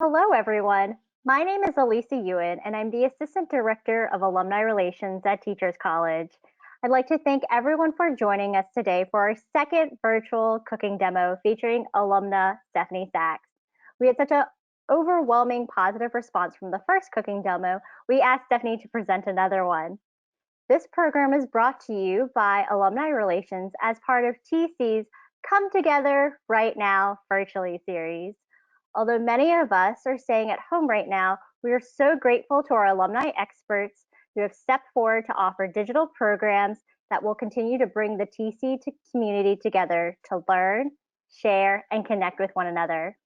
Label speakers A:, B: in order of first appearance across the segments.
A: Hello, everyone. My name is Elisa Ewan, and I'm the Assistant Director of Alumni Relations at Teachers College. I'd like to thank everyone for joining us today for our second virtual cooking demo featuring alumna Stefanie Sacks. We had such an overwhelming positive response from the first cooking demo, we asked Stefanie to present another one. This program is brought to you by Alumni Relations as part of TC's Come Together Right Now virtually series. Although many of us are staying at home right now, we are so grateful to our alumni experts who have stepped forward to offer digital programs that will continue to bring the TC community together to learn, share, and connect with one another.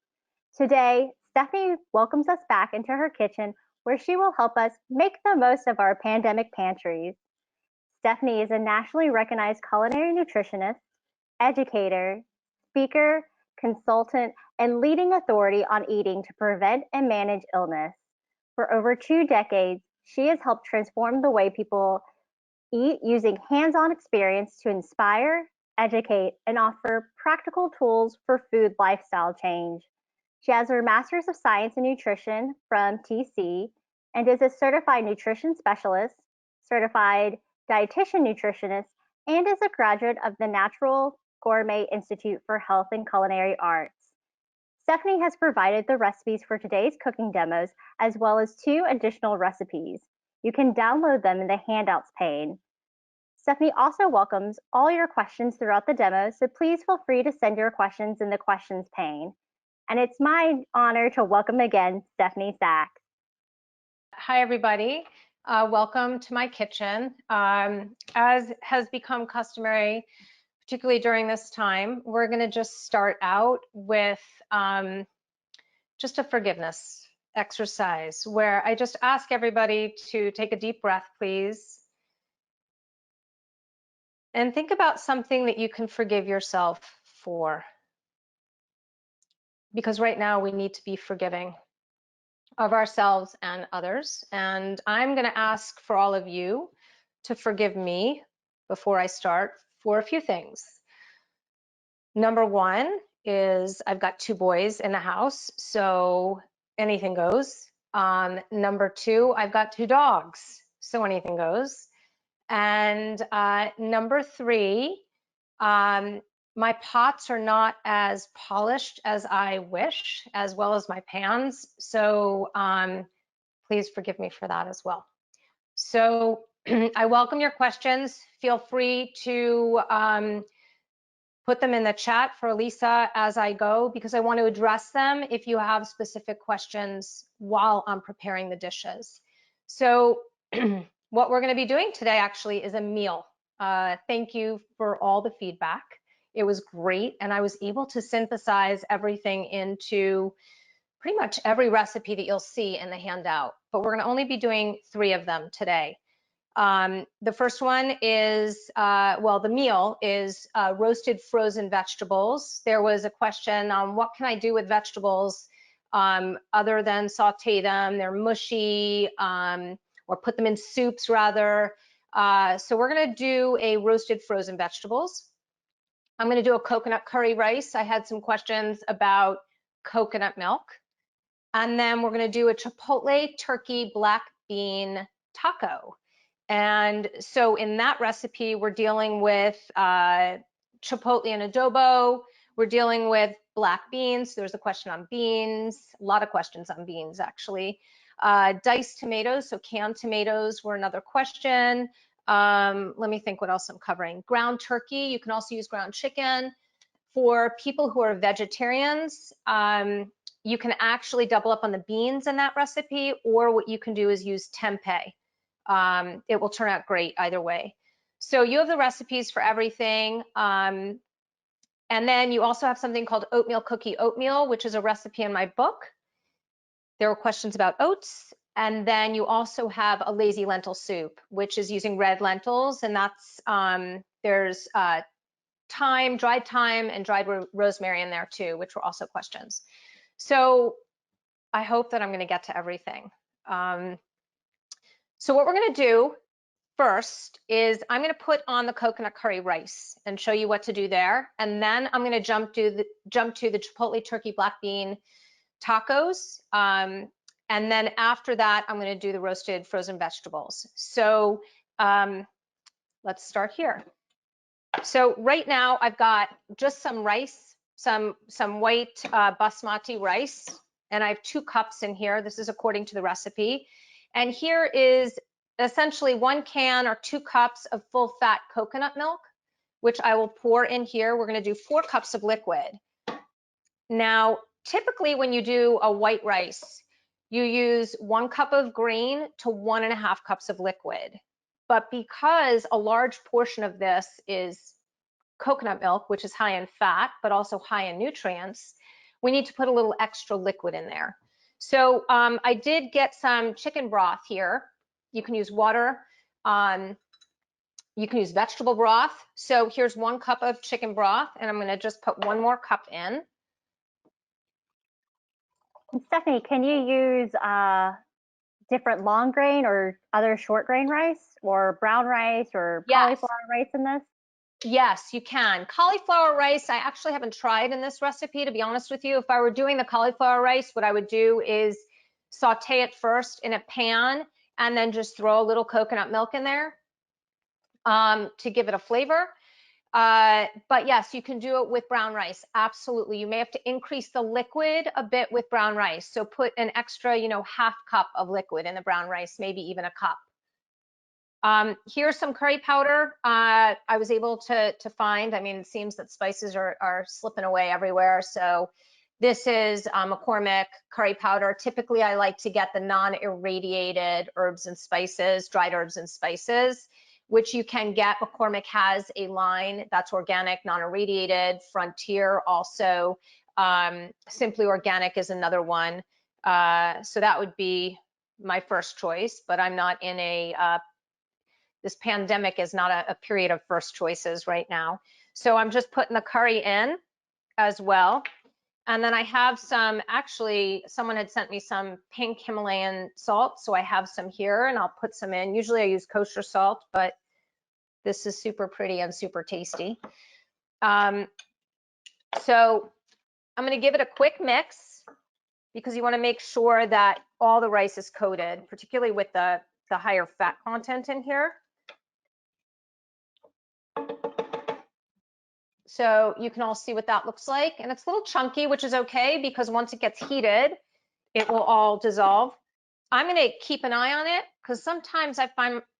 A: Today, Stefanie welcomes us back into her kitchen where she will help us make the most of our pandemic pantries. Stefanie is a nationally recognized culinary nutritionist, educator, speaker, consultant, and leading authority on eating to prevent and manage illness. For over 2 decades, she has helped transform the way people eat using hands-on experience to inspire, educate, and offer practical tools for food lifestyle change. She has her Master's of Science in Nutrition from TC and is a certified nutrition specialist, certified dietitian nutritionist, and is a graduate of the Natural Gourmet Institute for Health and Culinary Arts. Stefanie has provided the recipes for today's cooking demos, as well as 2 additional recipes. You can download them in the handouts pane. Stefanie also welcomes all your questions throughout the demo, so please feel free to send your questions in the questions pane. And it's my honor to welcome again Stefanie Sacks.
B: Hi, everybody. Welcome to my kitchen. As has become customary, particularly during this time, we're going to just start out with just a forgiveness exercise where I just ask everybody to take a deep breath, please, and think about something that you can forgive yourself for. Because right now we need to be forgiving of ourselves and others. And I'm going to ask for all of you to forgive me before I start for a few things. Number one is I've got 2 boys in the house, so anything goes. Number 2, I've got 2 dogs, so anything goes. And number 3, my pots are not as polished as I wish, as well as my pans. So please forgive me for that as well. So I welcome your questions. Feel free to put them in the chat for Lisa as I go, because I want to address them if you have specific questions while I'm preparing the dishes. So what we're going to be doing today actually is a meal. Thank you for all the feedback. It was great, and I was able to synthesize everything into pretty much every recipe that you'll see in the handout, but we're going to only be doing 3 of them today. The first one is, the meal is roasted frozen vegetables. There was a question on what can I do with vegetables other than saute them, they're mushy, or put them in soups rather. So we're going to do a roasted frozen vegetables. I'm going to do a coconut curry rice. I had some questions about coconut milk. And then we're going to do a chipotle turkey black bean taco. And so in that recipe, we're dealing with chipotle and adobo. We're dealing with black beans. There's a question on beans, a lot of questions on beans actually. Diced tomatoes, so canned tomatoes were another question. Let me think what else I'm covering. Ground turkey, you can also use ground chicken. For people who are vegetarians, you can actually double up on the beans in that recipe, or what you can do is use tempeh. It will turn out great either way. So you have the recipes for everything. And then you also have something called oatmeal cookie oatmeal, which is a recipe in my book. There were questions about oats. And then you also have a lazy lentil soup, which is using red lentils. And that's, there's thyme, dried thyme, and dried rosemary in there too, which were also questions. So I hope that I'm going to get to everything. So what we're going to do first is I'm going to put on the coconut curry rice and show you what to do there. And then I'm going to jump to the chipotle turkey black bean tacos. And then after that, I'm going to do the roasted frozen vegetables. So let's start here. So right now I've got just some rice, some white basmati rice, and I have 2 cups in here. This is according to the recipe. And here is essentially 1 can or 2 cups of full fat coconut milk, which I will pour in here. We're going to do 4 cups of liquid. Now, typically when you do a white rice, you use 1 cup of green to 1.5 cups of liquid. But because a large portion of this is coconut milk, which is high in fat, but also high in nutrients, we need to put a little extra liquid in there. So I did get some chicken broth here. You can use water. You can use vegetable broth. So here's 1 cup of chicken broth, and I'm going to just put 1 more cup in.
A: Stefanie, can you use different long grain or other short grain rice or brown rice or cauliflower rice in this?
B: Yes, you can. Cauliflower rice, I actually haven't tried in this recipe, to be honest with you. If I were doing the cauliflower rice, what I would do is saute it first in a pan and then just throw a little coconut milk in there to give it a flavor. But yes, you can do it with brown rice. Absolutely. You may have to increase the liquid a bit with brown rice. So put an extra, half cup of liquid in the brown rice, maybe even a cup. Here's some curry powder I was able to find. I mean, it seems that spices are slipping away everywhere. So this is McCormick curry powder. Typically, I like to get the non-irradiated herbs and spices, dried herbs and spices, which you can get. McCormick has a line that's organic, non-irradiated. Frontier also. Simply Organic is another one. So that would be my first choice, but I'm not in this pandemic is not a period of first choices right now. So I'm just putting the curry in as well. And then I have some, actually, someone had sent me some pink Himalayan salt. So I have some here and I'll put some in. Usually I use kosher salt, but this is super pretty and super tasty. So I'm going to give it a quick mix because you want to make sure that all the rice is coated, particularly with the higher fat content in here. So you can all see what that looks like. And it's a little chunky, which is okay because once it gets heated, it will all dissolve. I'm going to keep an eye on it because sometimes I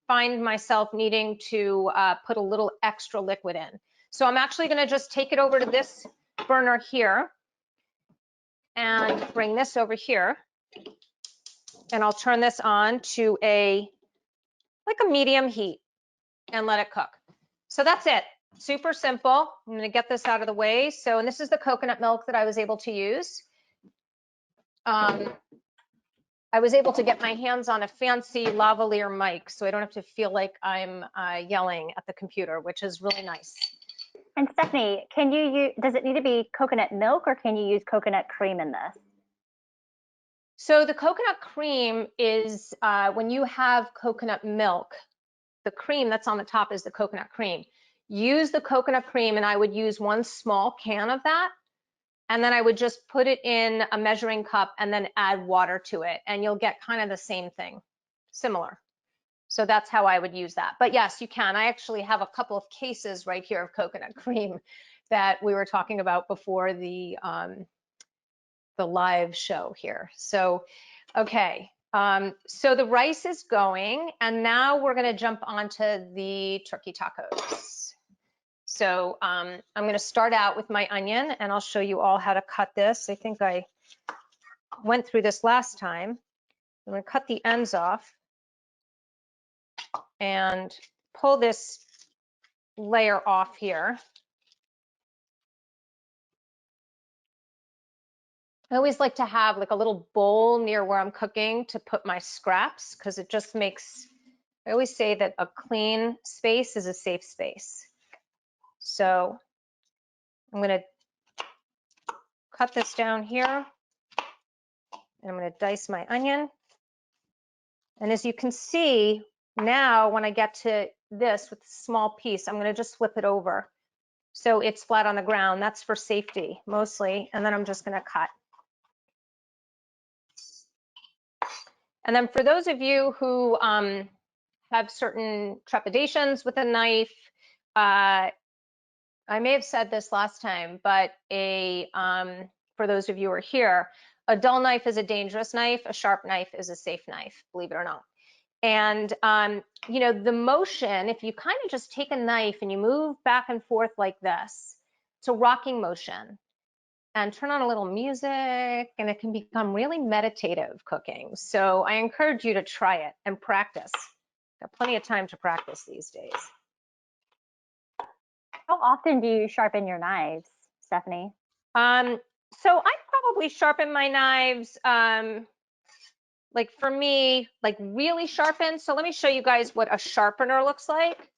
B: find myself needing to put a little extra liquid in. So I'm actually going to just take it over to this burner here and bring this over here. And I'll turn this on to like a medium heat and let it cook. So that's it. Super simple. I'm going to get this out of the way. So, and this is the coconut milk that I was able to use. I was able to get my hands on a fancy lavalier mic, so I don't have to feel like I'm yelling at the computer, which is really nice.
A: And Stefanie, does it need to be coconut milk or can you use coconut cream in this?
B: So the coconut cream is when you have coconut milk, the cream that's on the top is the coconut cream. Use the coconut cream, and I would use 1 small can of that. And then I would just put it in a measuring cup and then add water to it. And you'll get kind of the same thing, similar. So that's how I would use that. But yes, you can. I actually have a couple of cases right here of coconut cream that we were talking about before the live show here. So, okay. So the rice is going, and now we're going to jump onto the turkey tacos. So I'm going to start out with my onion, and I'll show you all how to cut this. I think I went through this last time. I'm going to cut the ends off and pull this layer off here. I always like to have like a little bowl near where I'm cooking to put my scraps because it just makes, I always say that a clean space is a safe space. So I'm going to cut this down here and I'm going to dice my onion. And as you can see now, when I get to this with a small piece, I'm going to just flip it over so it's flat on the ground. That's for safety mostly. And then I'm just going to cut. And then for those of you who have certain trepidations with a knife, I may have said this last time, but for those of you who are here, a dull knife is a dangerous knife. A sharp knife is a safe knife, believe it or not. And, you know, the motion, if you kind of just take a knife and you move back and forth like this, it's a rocking motion. And turn on a little music, and it can become really meditative cooking. So I encourage you to try it and practice. Got plenty of time to practice these days.
A: How often do you sharpen your knives, Stephanie?
B: So I probably sharpen my knives, like for me, like really sharpen. So let me show you guys what a sharpener looks like.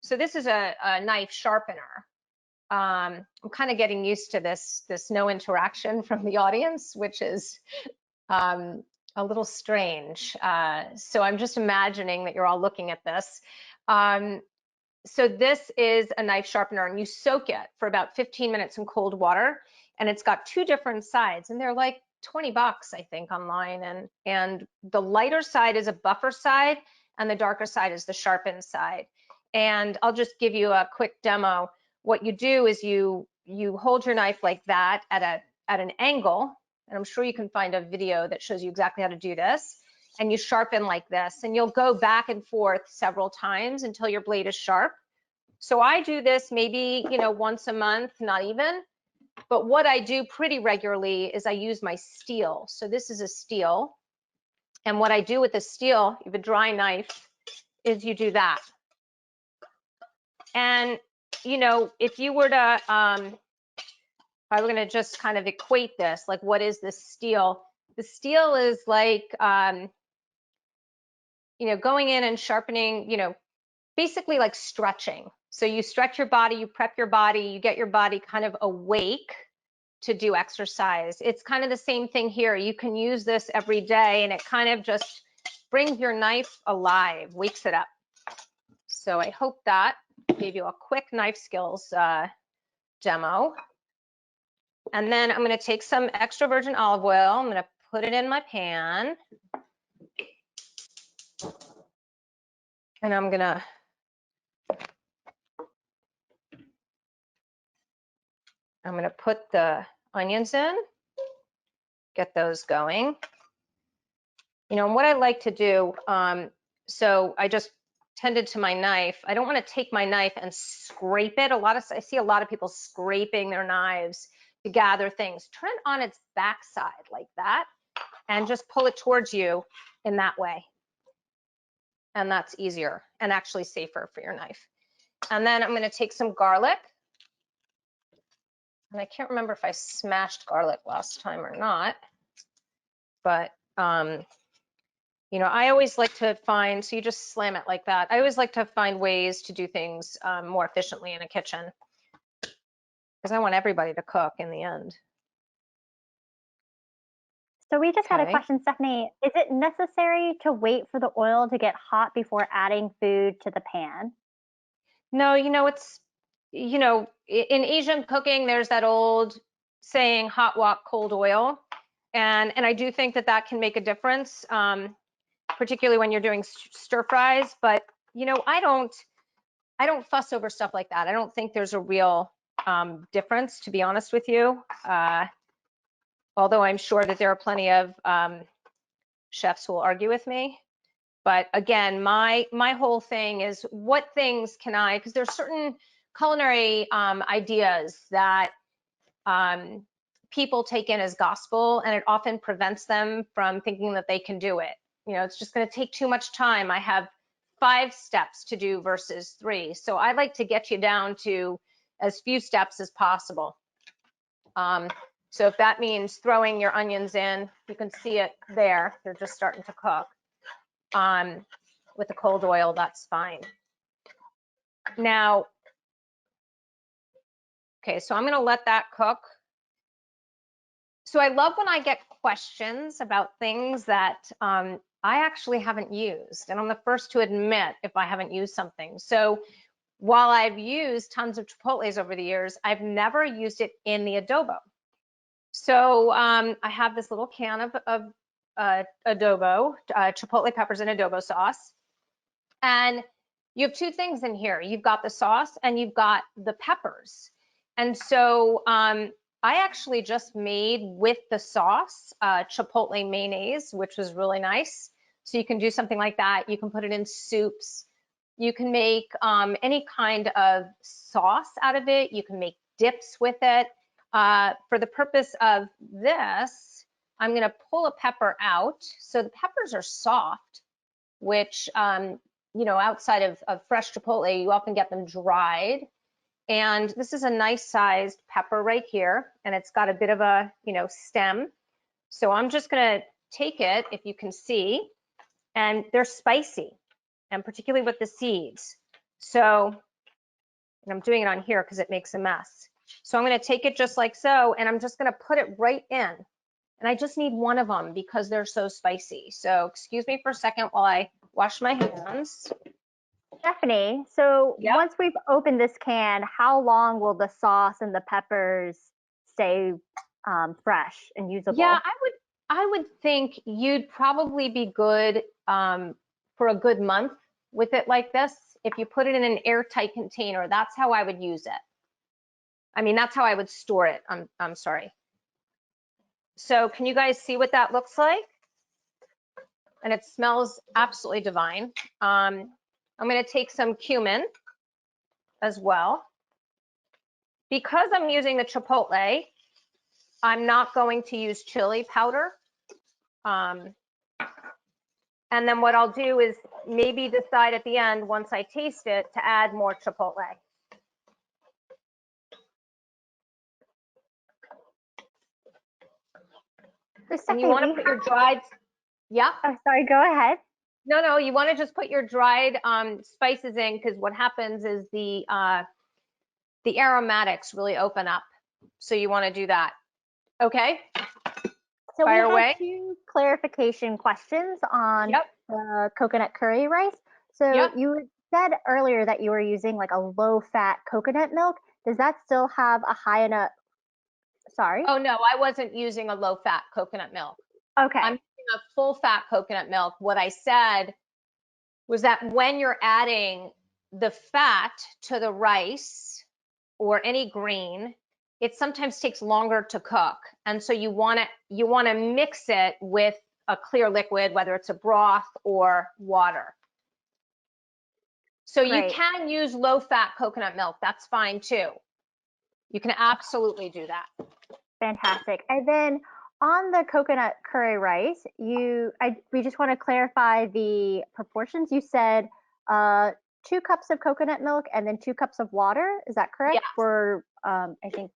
B: So this is a knife sharpener. I'm kind of getting used to this no interaction from the audience, which is a little strange. So I'm just imagining that you're all looking at this. So this is a knife sharpener, and you soak it for about 15 minutes in cold water, and it's got two different sides, and they're like 20 bucks, I think, online. And the lighter side is a buffer side, and the darker side is the sharpened side. And I'll just give you a quick demo. What you do is you hold your knife like that at an angle, and I'm sure you can find a video that shows you exactly how to do this. And you sharpen like this, and you'll go back and forth several times until your blade is sharp. So I do this maybe, you know, once a month, not even. But what I do pretty regularly is I use my steel. So this is a steel. And what I do with the steel, you have a dry knife, is you do that. And, you know, if you were to, if I were going to just kind of equate this, like what is this steel? The steel is like, you know, going in and sharpening, you know, basically like stretching. So you stretch your body, you prep your body, you get your body kind of awake to do exercise. It's kind of the same thing here. You can use this every day, and it kind of just brings your knife alive, wakes it up. So I hope that gave you a quick knife skills demo. And then I'm going to take some extra virgin olive oil. I'm going to put it in my pan. And I'm going to put the onions in, get those going. You know, and what I like to do, so I just tended to my knife. I don't want to take my knife and scrape it. I see a lot of people scraping their knives to gather things. Turn it on its backside like that and just pull it towards you in that way. And that's easier and actually safer for your knife. And then I'm going to take some garlic. And I can't remember if I smashed garlic last time or not, but you know, I always like to find, so you just slam it like that. I always like to find ways to do things more efficiently in a kitchen, because I want everybody to cook in the end.
A: So we just had a question, Stephanie. Is it necessary to wait for the oil to get hot before adding food to the pan?
B: No, you know, it's, you know, in Asian cooking, there's that old saying, hot wok, cold oil. And I do think that that can make a difference, particularly when you're doing stir fries. But, you know, I don't fuss over stuff like that. I don't think there's a real difference, to be honest with you. Although I'm sure that there are plenty of chefs who will argue with me. But again, my whole thing is what things can I, because there's certain culinary ideas that people take in as gospel, and it often prevents them from thinking that they can do it. You know, it's just going to take too much time. I have 5 steps to do versus 3. So I like to get you down to as few steps as possible. So if that means throwing your onions in, you can see it there. They're just starting to cook. With the cold oil, that's fine. Now, okay, so I'm going to let that cook. So I love when I get questions about things that I actually haven't used, and I'm the first to admit if I haven't used something. So while I've used tons of chipotles over the years, I've never used it in the adobo. So I have this little can of adobo, chipotle peppers and adobo sauce. And you have two things in here. You've got the sauce and you've got the peppers. And so I actually just made with the sauce chipotle mayonnaise, which was really nice. So you can do something like that. You can put it in soups. You can make any kind of sauce out of it. You can make dips with it. For the purpose of this, I'm going to pull a pepper out. So the peppers are soft, which, you know, outside of fresh chipotle, you often get them dried. And this is a nice sized pepper right here. And it's got a bit of a, you know, stem. So I'm just going to take it, if you can see, and they're spicy, and particularly with the seeds. So, and I'm doing it on here because it makes a mess. So I'm going to take it just like so, and I'm just going to put it right in. And I just need one of them because they're so spicy. So excuse me for a second while I wash my hands.
A: Stefanie, so
B: Yep.
A: once we've opened this can, how long will the sauce and the peppers stay fresh and usable?
B: Yeah, I would think you'd probably be good for a good month with it like this. If you put it in an airtight container, that's how I would use it. I mean, that's how I would store it. I'm sorry. So can you guys see what that looks like? And it smells absolutely divine. I'm going to take some cumin as well. Because I'm using the chipotle, I'm not going to use chili powder. And then what I'll do is maybe decide at the end, once I taste it, to add more chipotle. And you want to put your dried, yeah?
A: Oh, sorry, go ahead.
B: No, you want to just put your dried spices in, because what happens is the aromatics really open up. So you want to do that. Okay?
A: So
B: Fire
A: we
B: away.
A: had two clarification questions on
B: Yep.
A: the coconut curry rice. So
B: Yep.
A: you said earlier that you were using like a low-fat coconut milk. Does that still have a high enough? Sorry.
B: Oh, no, I wasn't using a low-fat coconut milk.
A: Okay.
B: I'm using a full-fat coconut milk. What I said was that when you're adding the fat to the rice or any grain, it sometimes takes longer to cook. And so you want to mix it with a clear liquid, whether it's a broth or water. So you
A: Great.
B: can use low-fat coconut milk. That's fine too. You can absolutely do that.
A: Fantastic. And then on the coconut curry rice, we just want to clarify the proportions. You said 2 cups of coconut milk and then 2 cups of water. Is that correct?
B: Yes.
A: For I think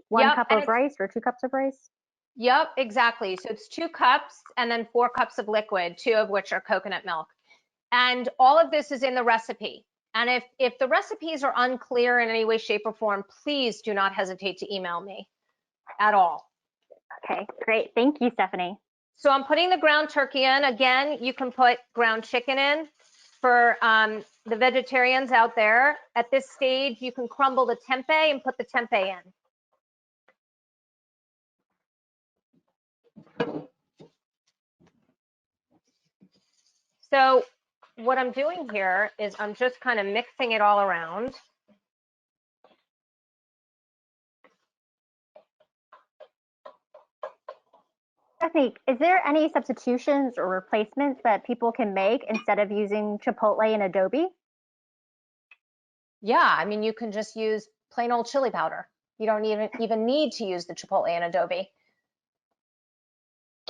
A: 1 cup of rice or 2 cups of rice?
B: Yep, exactly. So it's 2 cups and then 4 cups of liquid, 2 of which are coconut milk. And all of this is in the recipe. And if the recipes are unclear in any way, shape, or form, please do not hesitate to email me at all.
A: Okay, great. Thank you, Stefanie.
B: So I'm putting the ground turkey in. Again, you can put ground chicken in. For the vegetarians out there, at this stage, you can crumble the tempeh and put the tempeh in. So what I'm doing here is I'm just kind of mixing it all around.
A: Stefanie, is there any substitutions or replacements that people can make instead of using chipotle and adobe?
B: Yeah, I mean, you can just use plain old chili powder. You don't even need to use the chipotle and adobo,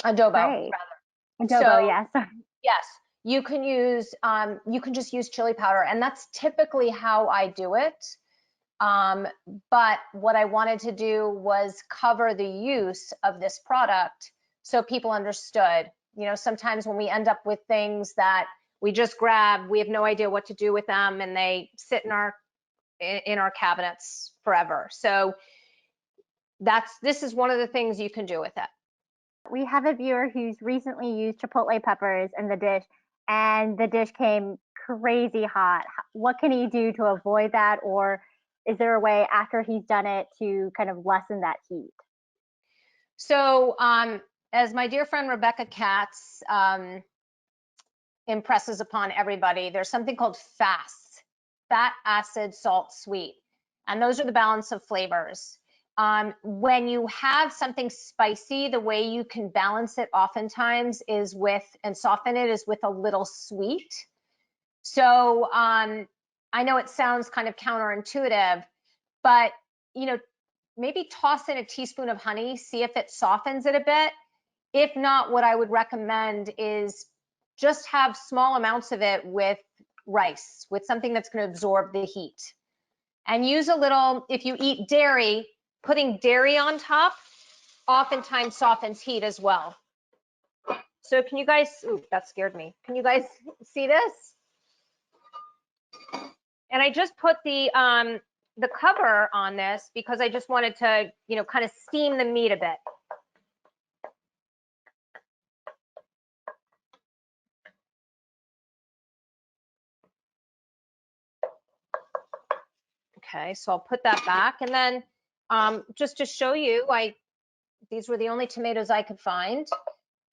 A: Great.
B: rather.
A: Adobo,
B: So,
A: yes.
B: yes, you can just use chili powder, and that's typically how I do it. But what I wanted to do was cover the use of this product so people understood. You know, sometimes when we end up with things that we just grab, we have no idea what to do with them, and they sit in our cabinets forever. So this is one of the things you can do with it.
A: We have a viewer who's recently used chipotle peppers in the dish, and the dish came crazy hot. What can he do to avoid that, or is there a way after he's done it to kind of lessen that heat?
B: So as my dear friend Rebecca Katz impresses upon everybody, there's something called FAST, fat, acid, salt, sweet. And those are the balance of flavors. When you have something spicy, the way you can balance it oftentimes is with, and soften it, is with a little sweet. So I know it sounds kind of counterintuitive, but maybe toss in a teaspoon of honey, see if it softens it a bit. If not, what I would recommend is just have small amounts of it with rice, with something that's going to absorb the heat. And use a little, if you eat dairy, putting dairy on top oftentimes softens heat as well. So can you guys, ooh, that scared me. Can you guys see this? And I just put the cover on this because I just wanted to, kind of steam the meat a bit. Okay, so I'll put that back, and then just to show you, these were the only tomatoes I could find,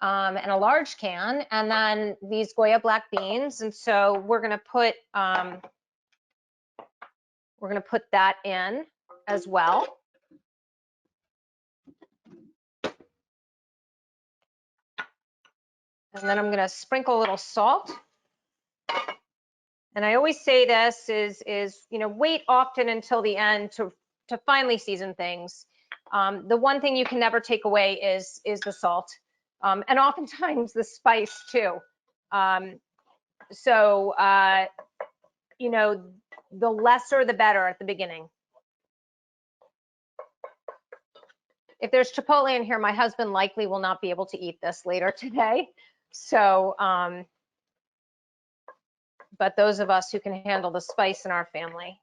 B: and a large can, and then these Goya black beans, and so we're gonna put that in as well. And then I'm gonna sprinkle a little salt. And I always say this is wait often until the end to finely season things. The one thing you can never take away is the salt, and oftentimes the spice too. So the lesser the better at the beginning. If there's Chipotle in here, my husband likely will not be able to eat this later today. So, but those of us who can handle the spice in our family.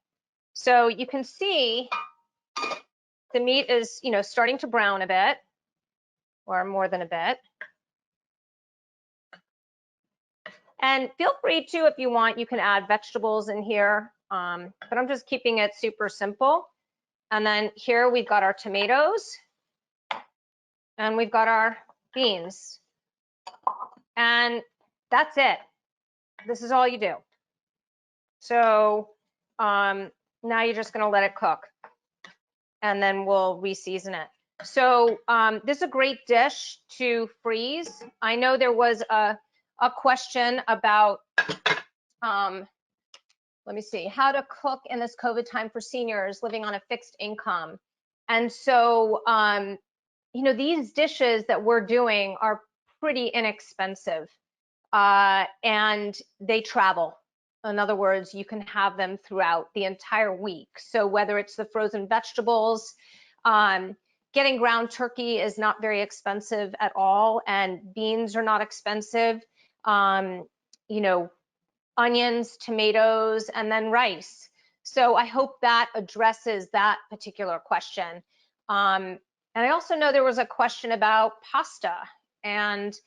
B: So you can see the meat is, starting to brown a bit, or more than a bit. And feel free to, if you want, you can add vegetables in here, but I'm just keeping it super simple. And then here we've got our tomatoes, and we've got our beans. And that's it. This is all you do. So now you're just gonna let it cook, and then we'll reseason it. So this is a great dish to freeze. I know there was a question about, let me see, how to cook in this COVID time for seniors living on a fixed income. And so, these dishes that we're doing are pretty inexpensive, and they travel. In other words, you can have them throughout the entire week. So whether it's the frozen vegetables, getting ground turkey is not very expensive at all, and beans are not expensive. Onions, tomatoes, and then rice. So I hope that addresses that particular question. And I also know there was a question about pasta, and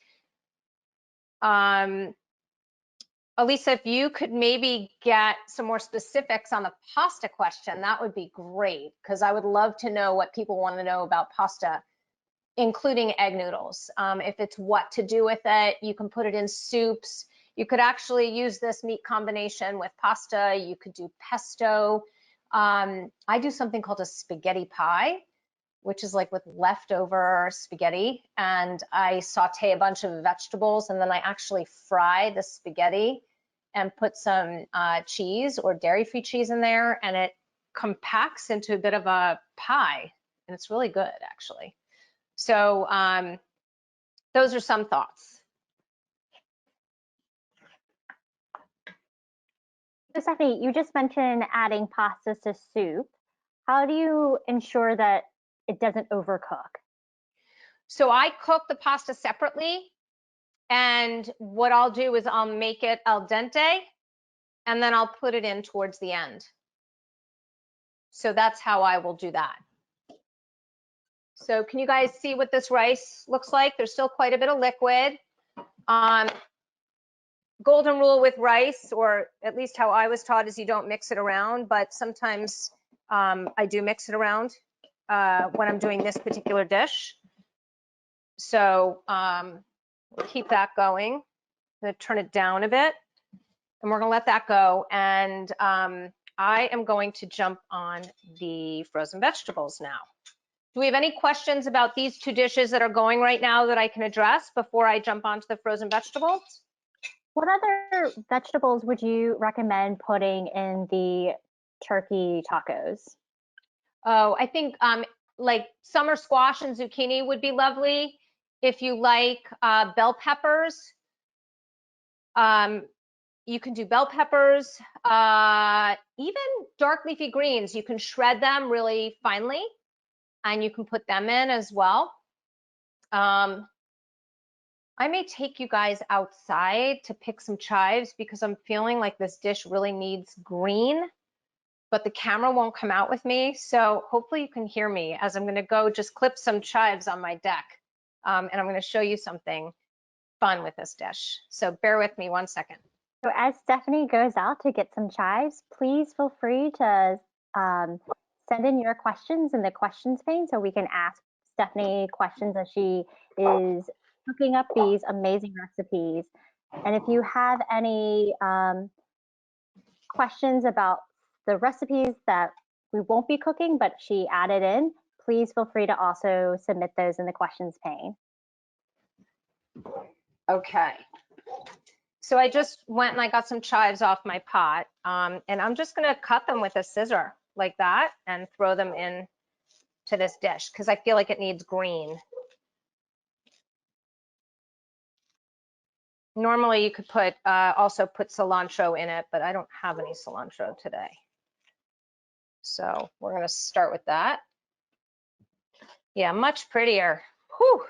B: Elisa, if you could maybe get some more specifics on the pasta question, that would be great, because I would love to know what people want to know about pasta, including egg noodles. If it's what to do with it, you can put it in soups. You could actually use this meat combination with pasta. You could do pesto. I do something called a spaghetti pie, which is like with leftover spaghetti, and I saute a bunch of vegetables, and then I actually fry the spaghetti and put some cheese or dairy-free cheese in there, and it compacts into a bit of a pie, and it's really good, actually. So those are some thoughts.
A: So Stephanie, you just mentioned adding pastas to soup. How do you ensure that it doesn't overcook?
B: So I cook the pasta separately, and what I'll do is I'll make it al dente, and then I'll put it in towards the end. So that's how I will do that. So can you guys see what this rice looks like? There's still quite a bit of liquid. Golden rule with rice, or at least how I was taught, is you don't mix it around, but sometimes I do mix it around when I'm doing this particular dish. So we'll keep that going. I'm gonna turn it down a bit and we're gonna let that go. And I am going to jump on the frozen vegetables now. Do we have any questions about these two dishes that are going right now that I can address before I jump onto the frozen vegetables?
A: What other vegetables would you recommend putting in the turkey tacos?
B: Oh, I think like summer squash and zucchini would be lovely. If you like bell peppers, you can do bell peppers, even dark leafy greens. You can shred them really finely and you can put them in as well. I may take you guys outside to pick some chives because I'm feeling like this dish really needs green, but the camera won't come out with me. So hopefully you can hear me as I'm gonna go just clip some chives on my deck. And I'm gonna show you something fun with this dish. So bear with me 1 second.
A: So as Stephanie goes out to get some chives, please feel free to send in your questions in the questions pane so we can ask Stephanie questions as she is cooking up these amazing recipes. And if you have any questions about the recipes that we won't be cooking, but she added in, please feel free to also submit those in the questions pane.
B: Okay. So I just went and I got some chives off my pot, and I'm just gonna cut them with a scissor like that and throw them in to this dish because I feel like it needs green. Normally you could put also put cilantro in it, but I don't have any cilantro today. So we're gonna start with that. Yeah, much prettier. Whew.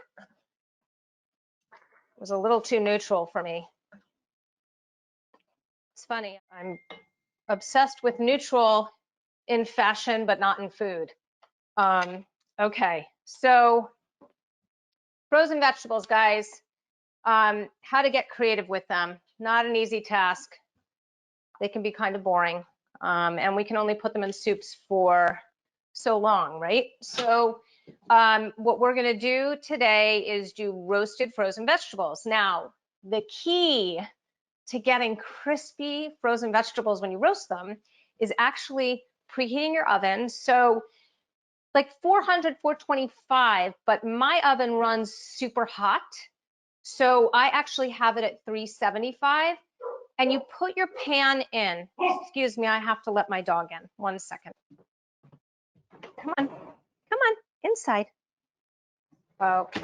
B: It was a little too neutral for me. It's funny, I'm obsessed with neutral in fashion, but not in food. Okay, so frozen vegetables, guys. How to get creative with them. Not an easy task. They can be kind of boring. And we can only put them in soups for so long, right? So what we're gonna do today is do roasted frozen vegetables. Now, the key to getting crispy frozen vegetables when you roast them is actually preheating your oven. So like 400, 425, but my oven runs super hot. So I actually have it at 375. And you put your pan in. Excuse me, I have to let my dog in. 1 second. Come on, inside. Okay.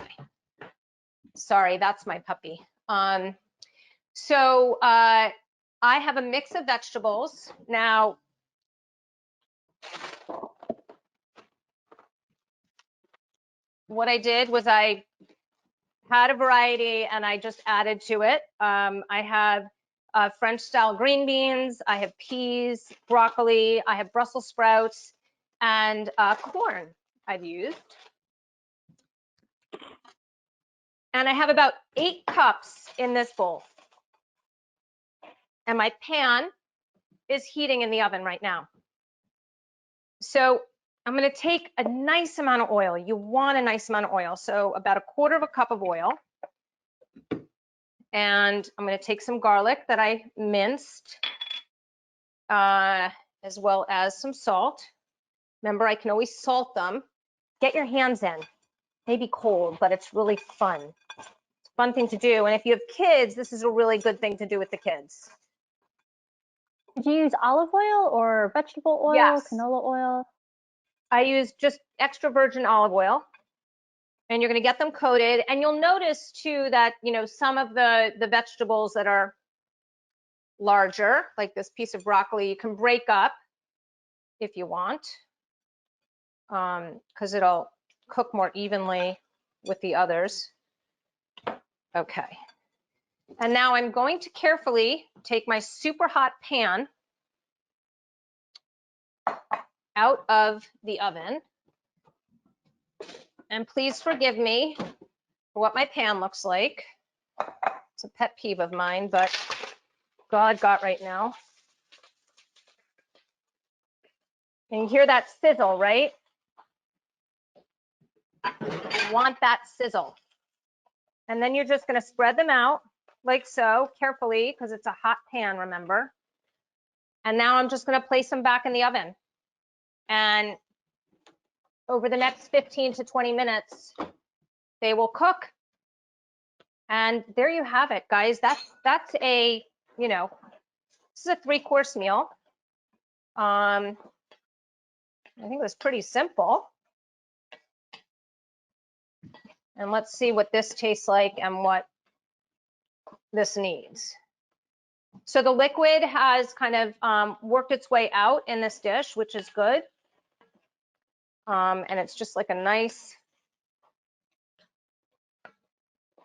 B: Sorry, that's my puppy. So I have a mix of vegetables. Now, what I did was I had a variety and I just added to it. I have French style green beans, I have peas, broccoli, I have Brussels sprouts, and corn I've used. And I have about 8 cups in this bowl. And my pan is heating in the oven right now. So I'm going to take a nice amount of oil. You want a nice amount of oil. So about 1/4 cup of oil. And I'm going to take some garlic that I minced, as well as some salt. Remember, I can always salt them. Get your hands in. Maybe cold, but it's really fun. It's a fun thing to do. And if you have kids, this is a really good thing to do with the kids.
A: Did you use olive oil or vegetable oil,
B: Yes.
A: canola oil?
B: I use just extra virgin olive oil. And you're going to get them coated. And you'll notice too that, you know, some of the vegetables that are larger, like this piece of broccoli, you can break up if you want, because it'll cook more evenly with the others. Okay. And now I'm going to carefully take my super hot pan out of the oven. And please forgive me for what my pan looks like. It's a pet peeve of mine, but God got right now. And you hear that sizzle, right? You want that sizzle. And then you're just going to spread them out like so, carefully, because it's a hot pan, remember. And now I'm just going to place them back in the oven. And over the next 15 to 20 minutes, they will cook. And there you have it, guys. That's a, you know, this is a 3-course meal. I think it was pretty simple. And let's see what this tastes like and what this needs. So the liquid has kind of worked its way out in this dish, which is good. And it's just like a nice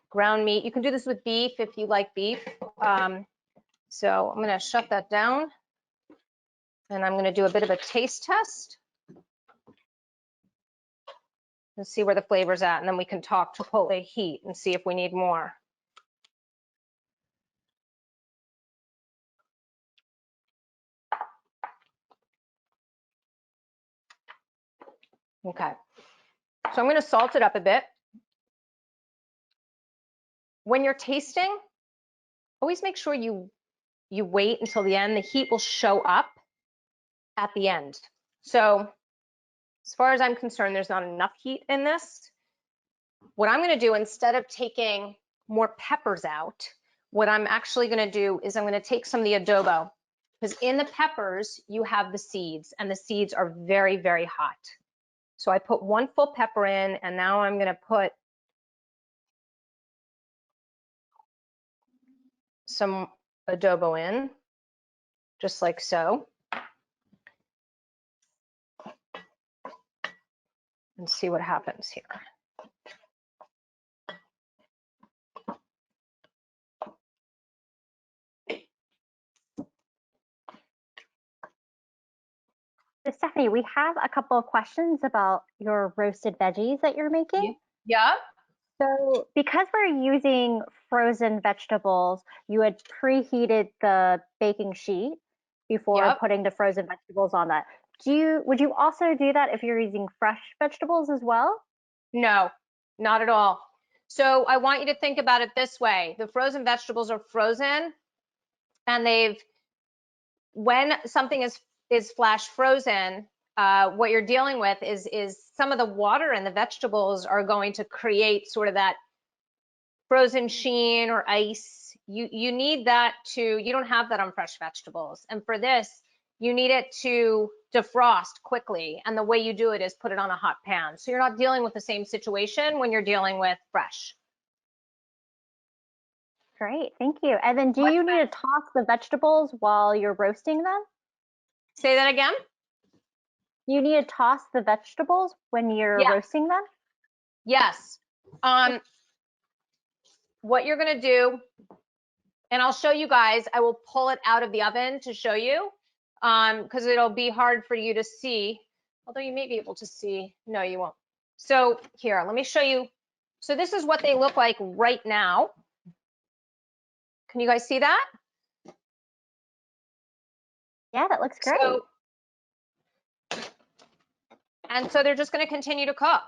B: ground meat. You can do this with beef if you like beef. So I'm going to shut that down. And I'm going to do a bit of a taste test. And see where the flavor's at. And then we can talk Chipotle heat and see if we need more. Okay. So I'm going to salt it up a bit. When you're tasting, always make sure you wait until the end. The heat will show up at the end. So as far as I'm concerned, there's not enough heat in this. What I'm going to do, instead of taking more peppers out, what I'm actually going to do is I'm going to take some of the adobo, because in the peppers, you have the seeds, and the seeds are very, very hot. So I put 1 full pepper in, and now I'm going to put some adobo in, just like so. And see what happens here.
A: So Stephanie, we have a couple of questions about your roasted veggies that you're making.
B: Yeah.
A: So because we're using frozen vegetables, you had preheated the baking sheet before
B: Yep.
A: putting the frozen vegetables on that. Would you also do that if you're using fresh vegetables as well?
B: No, not at all. So I want you to think about it this way. The frozen vegetables are frozen, and when something is flash frozen, what you're dealing with is some of the water in the vegetables are going to create sort of that frozen sheen or ice. You need that you don't have that on fresh vegetables. And for this, you need it to defrost quickly. And the way you do it is put it on a hot pan. So you're not dealing with the same situation when you're dealing with fresh.
A: Great, thank you. And then do you need to toss the vegetables while you're roasting them?
B: Say that again?
A: You need to toss the vegetables when you're roasting them?
B: Yes. What you're going to do, and I'll show you guys, I will pull it out of the oven to show you, because it'll be hard for you to see, although you may be able to see. No, you won't. So here, let me show you. So this is what they look like right now. Can you guys see that?
A: Yeah, that looks great.
B: So they're just going to continue to cook.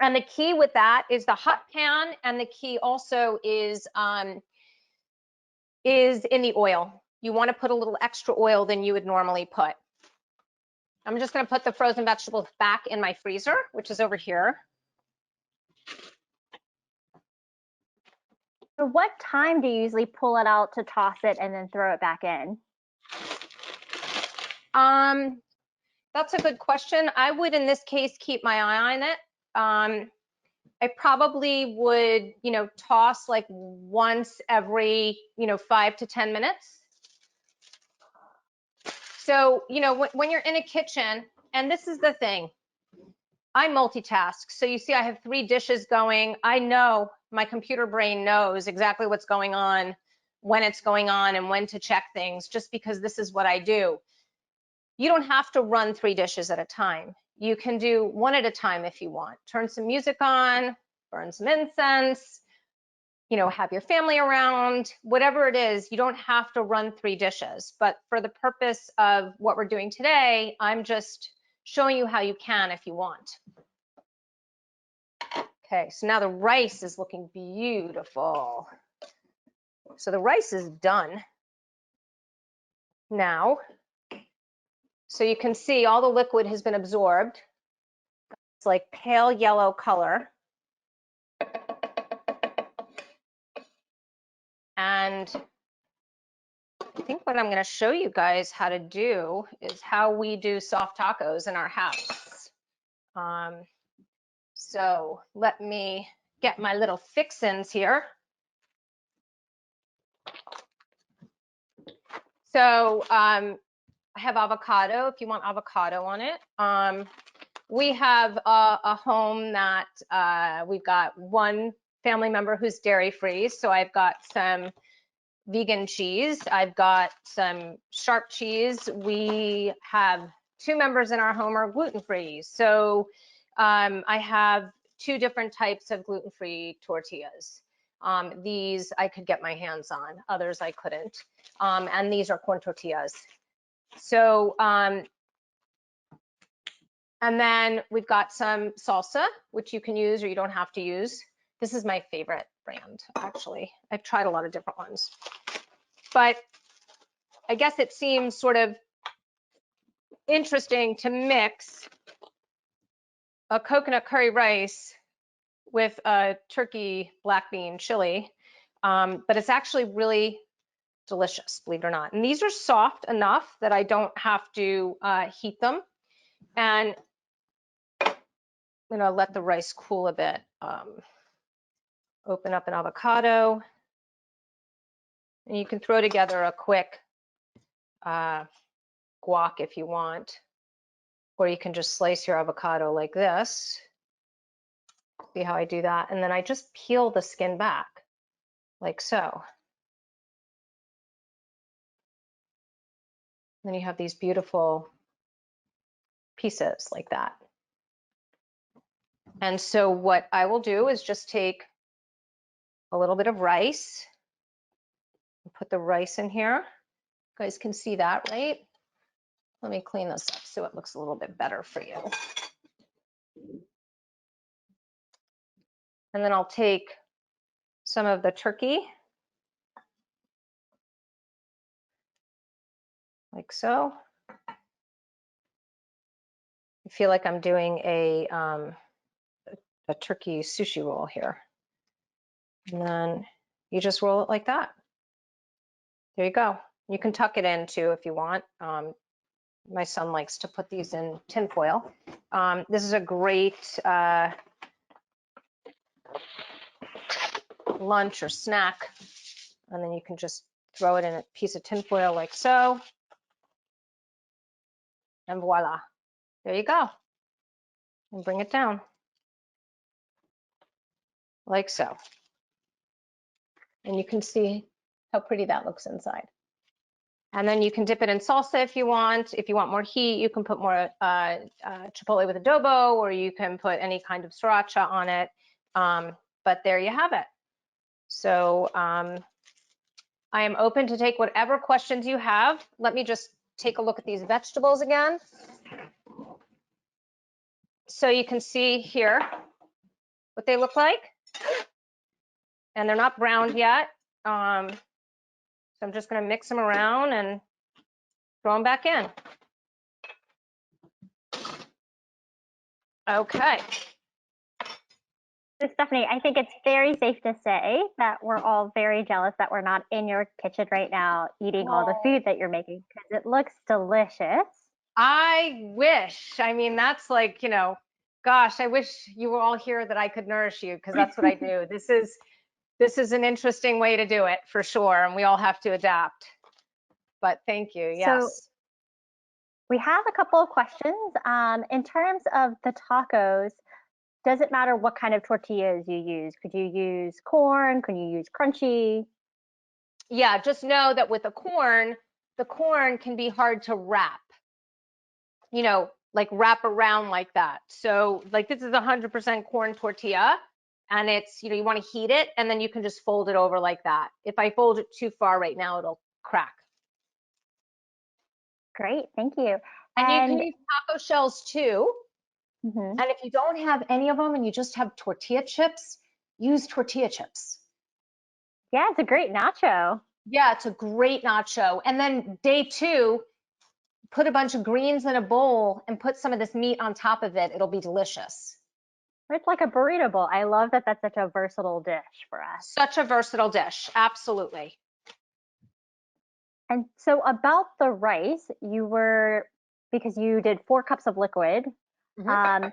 B: And the key with that is the hot pan, and the key also is in the oil. You want to put a little extra oil than you would normally put. I'm just going to put the frozen vegetables back in my freezer, which is over here.
A: So what time do you usually pull it out to toss it and then throw it back in?
B: That's a good question. I would, in this case, keep my eye on it. I probably would, toss like once every, 5 to 10 minutes. So, when you're in a kitchen, and this is the thing, I multitask. So you see, I have 3 dishes going. I know, my computer brain knows exactly what's going on, when it's going on, and when to check things, just because this is what I do. You don't have to run 3 dishes at a time. You can do 1 at a time if you want. Turn some music on, burn some incense, have your family around, whatever it is. You don't have to run 3 dishes. But for the purpose of what we're doing today, I'm just showing you how you can if you want. Okay, so now the rice is looking beautiful. So the rice is done now. So you can see all the liquid has been absorbed. It's like pale yellow color. And I think what I'm going to show you guys how to do is how we do soft tacos in our house. So let me get my little fixins here. So I have avocado if you want avocado on it. We have a home that we've got one family member who's dairy free. So I've got some vegan cheese. I've got some sharp cheese. We have 2 members in our home are gluten free. So I have 2 different types of gluten free tortillas. These I could get my hands on, others I couldn't. And these are corn tortillas. So, and then we've got some salsa, which you can use or you don't have to use. This is my favorite brand, actually. I've tried a lot of different ones. But I guess it seems sort of interesting to mix a coconut curry rice with a turkey black bean chili, but it's actually really delicious, believe it or not. And these are soft enough that I don't have to heat them. And I'm gonna let the rice cool a bit. Open up an avocado, and you can throw together a quick guac if you want, or you can just slice your avocado like this. See how I do that? And then I just peel the skin back like so. Then you have these beautiful pieces like that. And so what I will do is just take a little bit of rice and put the rice in here. You guys can see that, right? Let me clean this up so it looks a little bit better for you. And then I'll take some of the turkey, like so. I feel like I'm doing a turkey sushi roll here. And then you just roll it like that. There you go. You can tuck it in too if you want. My son likes to put these in tin foil. This is a great lunch or snack. And then you can just throw it in a piece of tin foil like so. And voila, there you go. And bring it down like so. And you can see how pretty that looks inside. And then you can dip it in salsa if you want. If you want more heat, you can put more chipotle with adobo, or you can put any kind of sriracha on it. But there you have it. So I am open to take whatever questions you have. Let me just take a look at these vegetables again. So you can see here what they look like. And they're not browned yet. So I'm just going to mix them around and throw them back in. Okay.
A: So Stephanie, I think it's very safe to say that we're all very jealous that we're not in your kitchen right now eating all the food that you're making because it looks delicious.
B: I wish. I mean, that's like, you know, gosh, I wish you were all here that I could nourish you because that's what I do. This is an interesting way to do it for sure, and we all have to adapt. But thank you. Yes.
A: So we have a couple of questions. In terms of the tacos, does it matter what kind of tortillas you use? Could you use corn? Could you use crunchy?
B: Yeah, just know that with the corn can be hard to wrap, you know, like wrap around like that. So like this is 100% corn tortilla, and it's, you know, you want to heat it and then you can just fold it over like that. If I fold it too far right now, it'll crack.
A: Great, thank you.
B: And you can use taco shells too.
A: Hmm.
B: And if you don't have any of them and you just have tortilla chips, use tortilla chips.
A: Yeah, it's a great nacho.
B: Yeah, it's a great nacho. And then day two, put a bunch of greens in a bowl and put some of this meat on top of it. It'll be delicious.
A: It's like a burrito bowl. I love that that's such a versatile dish for us.
B: Such a versatile dish. Absolutely.
A: And so about the rice, because you did 4 cups of liquid.
B: Mhm.
A: Um,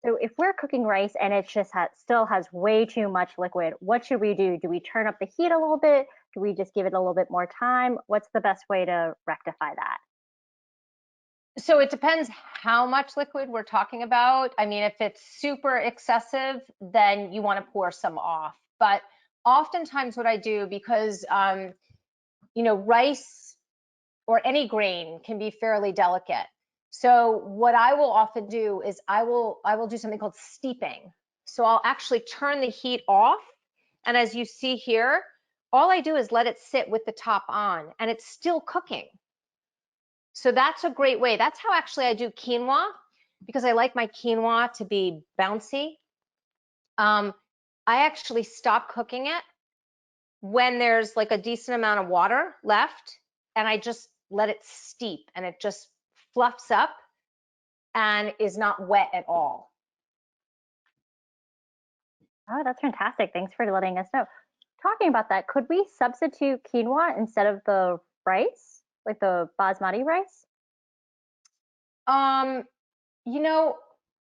A: so if we're cooking rice and it just still has way too much liquid, what should we do? Do we turn up the heat a little bit? Do we just give it a little bit more time? What's the best way to rectify that?
B: So it depends how much liquid we're talking about. I mean, if it's super excessive, then you want to pour some off. But oftentimes what I do, because rice or any grain can be fairly delicate. So what I will often do is I will do something called steeping. So I'll actually turn the heat off, and as you see here, all I do is let it sit with the top on, and it's still cooking. So that's a great way. That's how actually I do quinoa, because I like my quinoa to be bouncy. Um, I actually stop cooking it when there's like a decent amount of water left, and I just let it steep and it just fluffs up and is not wet at all.
A: Oh, that's fantastic. Thanks for letting us know. Talking about that, could we substitute quinoa instead of the rice, like the basmati rice?
B: Um, you know,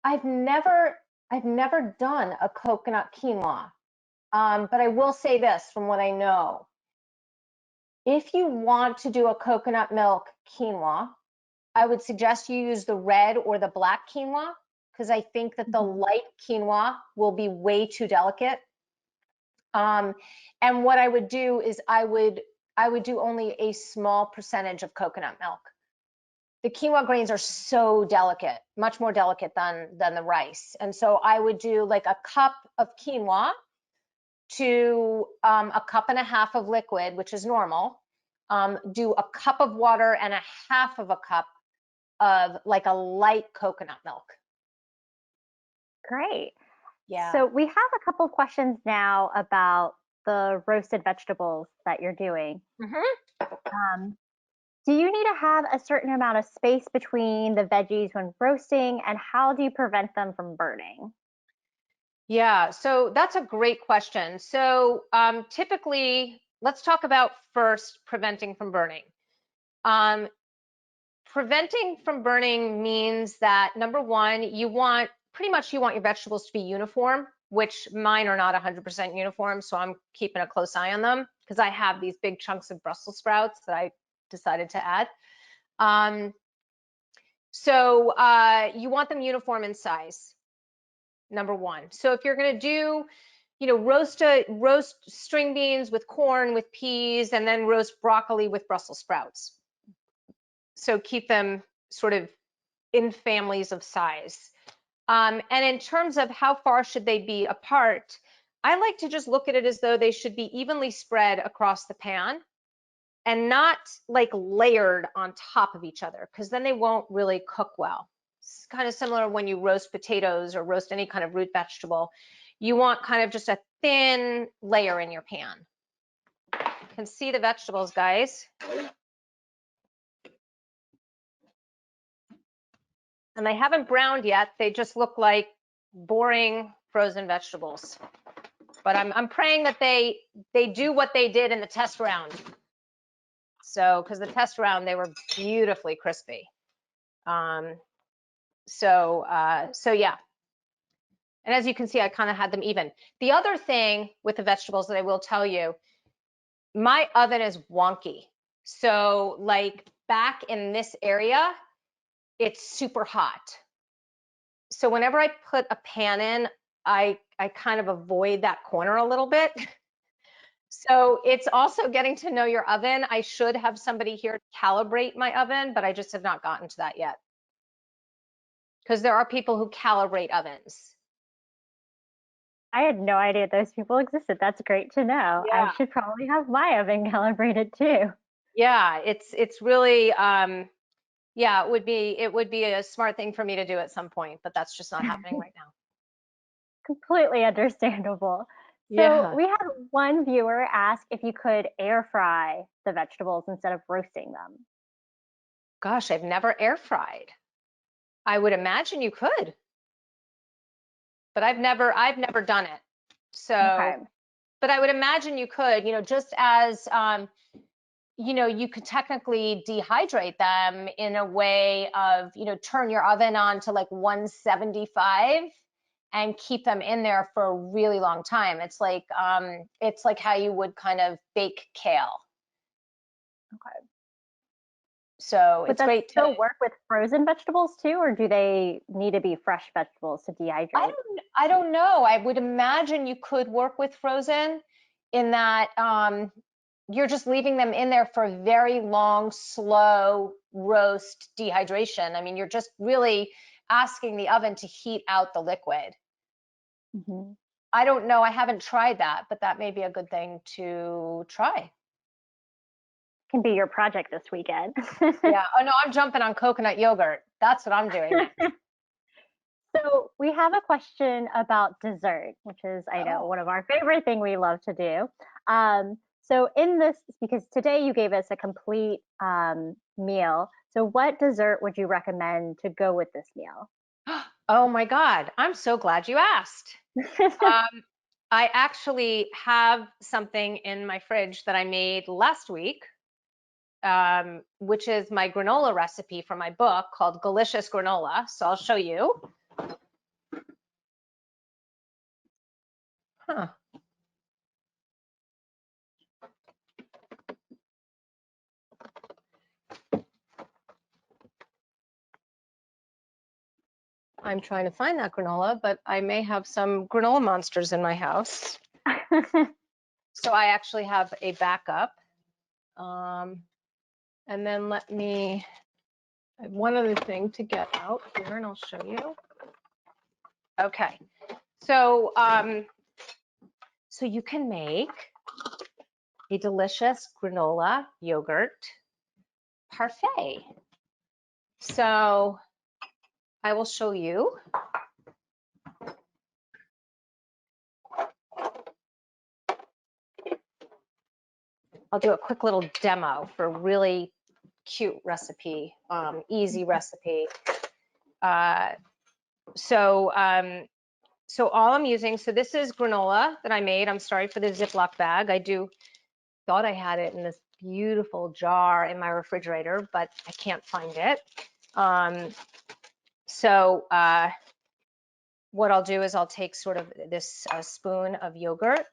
B: I've never I've never done a coconut quinoa. But I will say this from what I know. If you want to do a coconut milk quinoa, I would suggest you use the red or the black quinoa, because I think that the
A: Mhm.
B: light quinoa will be way too delicate. Um, and what I would do is I would do only a small percentage of coconut milk. The quinoa grains are so delicate, much more delicate than the rice. And so I would do like a cup of quinoa to a cup and a half of liquid, which is normal. Do a cup of water and a half of a cup of like a light coconut milk.
A: Great.
B: Yeah.
A: So we have a couple questions now about the roasted vegetables that you're doing.
B: Hmm.
A: Um, do you need to have a certain amount of space between the veggies when roasting, and how do you prevent them from burning?
B: Yeah, so that's a great question. So typically, let's talk about first preventing from burning. Um, Preventing from burning means that number one, you want your vegetables to be uniform, which mine are not 100% uniform, so I'm keeping a close eye on them because I have these big chunks of Brussels sprouts that I decided to add. Um, so you want them uniform in size, number one. So if you're going to do, roast string beans with corn, with peas, and then roast broccoli with Brussels sprouts. So keep them sort of in families of size. And in terms of how far should they be apart, I like to just look at it as though they should be evenly spread across the pan and not like layered on top of each other, because then they won't really cook well. It's kind of similar when you roast potatoes or roast any kind of root vegetable. You want kind of just a thin layer in your pan. You can see the vegetables, guys. And they haven't browned yet. They just look like boring frozen vegetables. But I'm praying that they do what they did in the test round. So, because the test round, they were beautifully crispy. Um, so yeah. And as you can see, I kind of had them even. The other thing with the vegetables that I will tell you, my oven is wonky. So like back in this area, it's super hot. So whenever I put a pan in, I kind of avoid that corner a little bit. So it's also getting to know your oven. I should have somebody here to calibrate my oven, but I just have not gotten to that yet. Because there are people who calibrate ovens.
A: I had no idea those people existed. That's great to know. I
B: Yeah.
A: should probably have my oven calibrated too.
B: Yeah, it's really Yeah, it would be a smart thing for me to do at some point, but that's just not happening right now.
A: Completely understandable. So
B: Yeah.
A: we had one viewer ask if you could air fry the vegetables instead of roasting them.
B: Gosh, I've never air fried. I would imagine you could, but I've never done it. So,
A: Okay.
B: but I would imagine you could, just as you could technically dehydrate them in a way of, turn your oven on to like 175 and keep them in there for a really long time. It's like how you would kind of bake kale.
A: Okay.
B: So
A: Would
B: it's
A: that
B: great to,
A: still work with frozen vegetables too, or do they need to be fresh vegetables to dehydrate?
B: I don't know. I would imagine you could work with frozen in that you're just leaving them in there for a very long, slow roast dehydration. I mean, you're just really asking the oven to heat out the liquid.
A: Mhm.
B: I don't know. I haven't tried that, but that may be a good thing to try.
A: Can be your project this weekend.
B: Yeah. Oh no, I'm jumping on coconut yogurt. That's what I'm doing next.
A: So we have a question about dessert, which is, I know,
B: Oh.
A: one of our favorite thing we love to do. So in this, because today you gave us a complete meal, so what dessert would you recommend to go with this meal?
B: Oh my God. I'm so glad you asked. Um, I actually have something in my fridge that I made last week, which is my granola recipe from my book called Delicious Granola. So I'll show you. Huh. I'm trying to find that granola, but I may have some granola monsters in my house. So I actually have a backup. And then let me, I have one other thing to get out here and I'll show you. Okay. So, so you can make a delicious granola yogurt parfait. So I will show you. I'll do a quick little demo for a really cute recipe, easy recipe. Uh, so, so all I'm using, so this is granola that I made. I'm sorry for the Ziploc bag. Thought I had it in this beautiful jar in my refrigerator, but I can't find it. So what I'll do is I'll take sort of this spoon of yogurt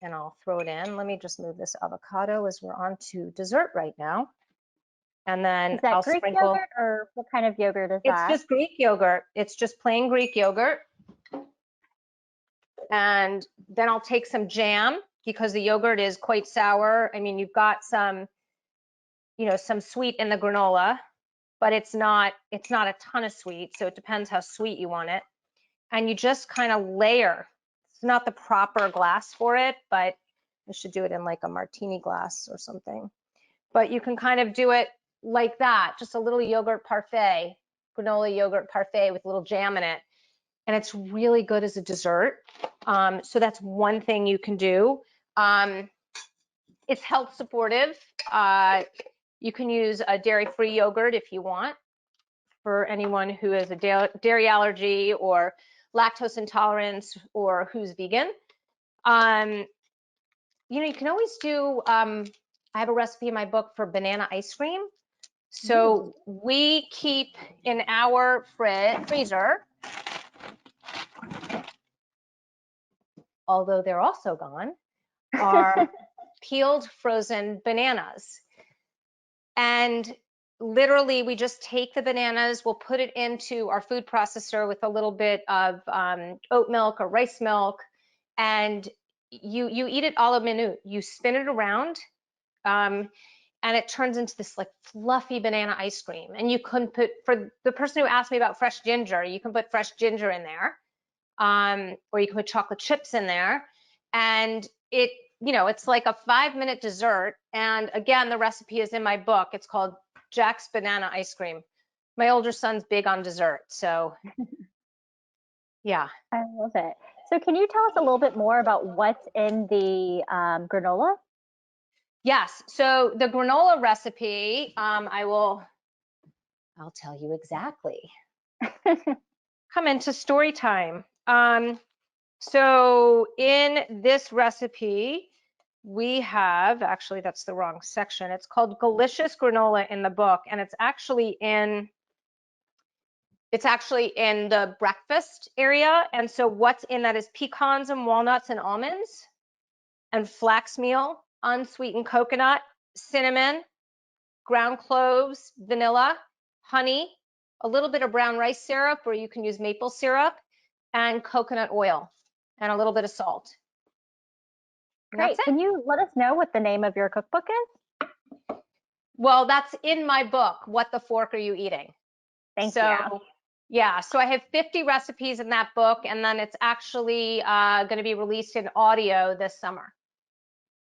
B: and I'll throw it in. Let me just move this avocado as we're on to dessert right now. And then
A: Is that
B: I'll
A: Greek
B: sprinkle,
A: yogurt or what kind of yogurt is
B: it's
A: that?
B: just Greek yogurt. It's just plain Greek yogurt. And then I'll take some jam because the yogurt is quite sour. I mean, you've got some, some sweet in the granola, but it's not a ton of sweet. So it depends how sweet you want it. And you just kind of layer. It's not the proper glass for it, but I should do it in like a martini glass or something. But you can kind of do it like that, just a little yogurt parfait, granola yogurt parfait with a little jam in it. And it's really good as a dessert. So that's one thing you can do. It's health supportive. You can use a dairy-free yogurt if you want, for anyone who has a dairy allergy or lactose intolerance or who's vegan. You can always do, I have a recipe in my book for banana ice cream. So we keep in our freezer, although they're also gone, are peeled frozen bananas. And literally we just take the bananas, we'll put it into our food processor with a little bit of oat milk or rice milk, and you eat it a la minute. You spin it around, and it turns into this like fluffy banana ice cream. And you can put, for the person who asked me about fresh ginger, you can put fresh ginger in there, or you can put chocolate chips in there, and it's like a 5-minute dessert. And again, the recipe is in my book. It's called Jack's banana ice cream. My older son's big on dessert, so yeah.
A: I love it. So can you tell us a little bit more about what's in the granola?
B: Yes, so the granola recipe, I'll tell you exactly. Come into story time. So in this recipe, we have, actually that's the wrong section. It's called Delicious Granola in the book, and it's actually in the breakfast area. And so what's in that is pecans and walnuts and almonds and flax meal, unsweetened coconut, cinnamon, ground cloves, vanilla, honey, a little bit of brown rice syrup, or you can use maple syrup, and coconut oil, and a little bit of salt. And that's
A: Great.
B: it.
A: Can you let us know what the name of your cookbook is?
B: Well, that's in my book, What the Fork Are You Eating?
A: Thank
B: So,
A: you.
B: yeah, so I have 50 recipes in that book, and then it's actually going to be released in audio this summer.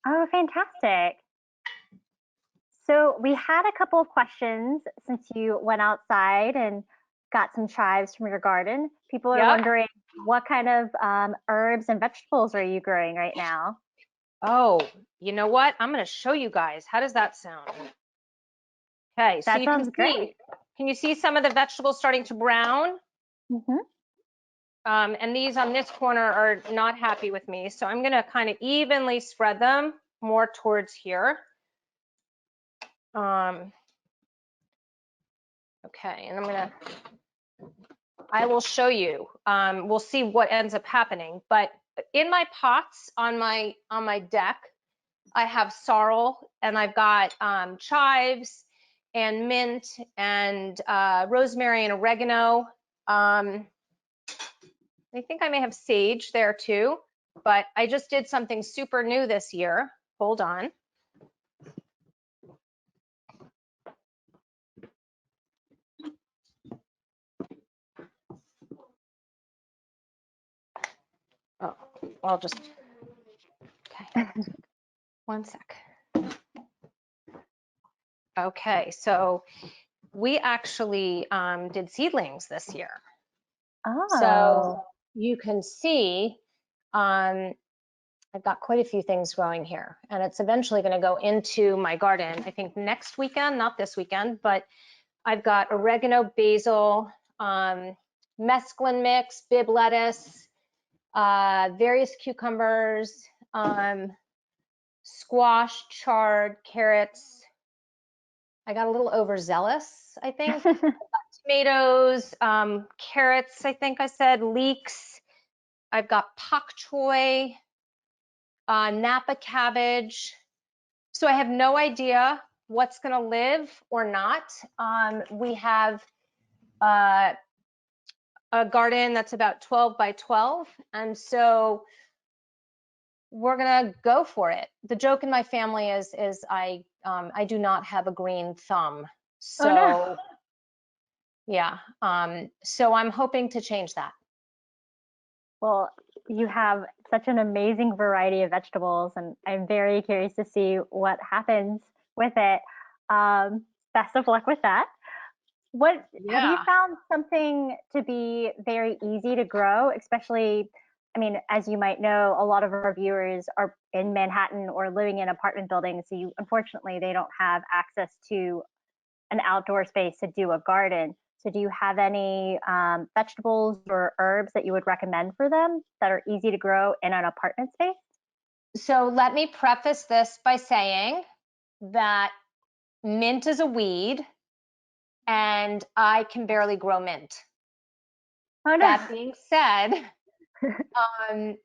A: Oh, fantastic. So we had a couple of questions since you went outside and got some chives from your garden. People are
B: Yep.
A: wondering what kind of herbs and vegetables are you growing right now?
B: Oh, you know what? I'm going to show you guys. How does that sound? Okay, so
A: That
B: you can
A: sounds
B: see,
A: great.
B: some of the vegetables starting to brown?
A: Mm-hmm.
B: And these on this corner are not happy with me. So I'm going to kind of evenly spread them more towards here. Okay, and I will show you. We'll see what ends up happening. But in my pots on my deck, I have sorrel, and I've got chives and mint and rosemary and oregano. I think I may have sage there too, but I just did something super new this year. Hold on. Oh, I'll just, okay, one sec. Okay, so we actually did seedlings this year. So
A: Oh,
B: you can see I've got quite a few things growing here, and it's eventually going to go into my garden, I think next weekend, not this weekend, but I've got oregano, basil, mesclun mix, bib lettuce, various cucumbers, squash, chard, carrots. I got a little overzealous, I think. Tomatoes, carrots, I think I said, leeks. I've got pak choy, Napa cabbage. So I have no idea what's going to live or not. We have a garden that's about 12 by 12, and so we're going to go for it. The joke in my family is I do not have a green thumb.
A: oh no.
B: So yeah, so I'm hoping to change that.
A: Well, you have such an amazing variety of vegetables, and I'm very curious to see what happens with it. Best of luck with that. What have you
B: Yeah.
A: found something to be very easy to grow, especially, I mean, as you might know, a lot of our viewers are in Manhattan or living in apartment buildings, so unfortunately they don't have access to an outdoor space to do a garden. So do you have any vegetables or herbs that you would recommend for them that are easy to grow in an apartment space?
B: So let me preface this by saying that mint is a weed, and I can barely grow mint.
A: Oh no.
B: That being said, um,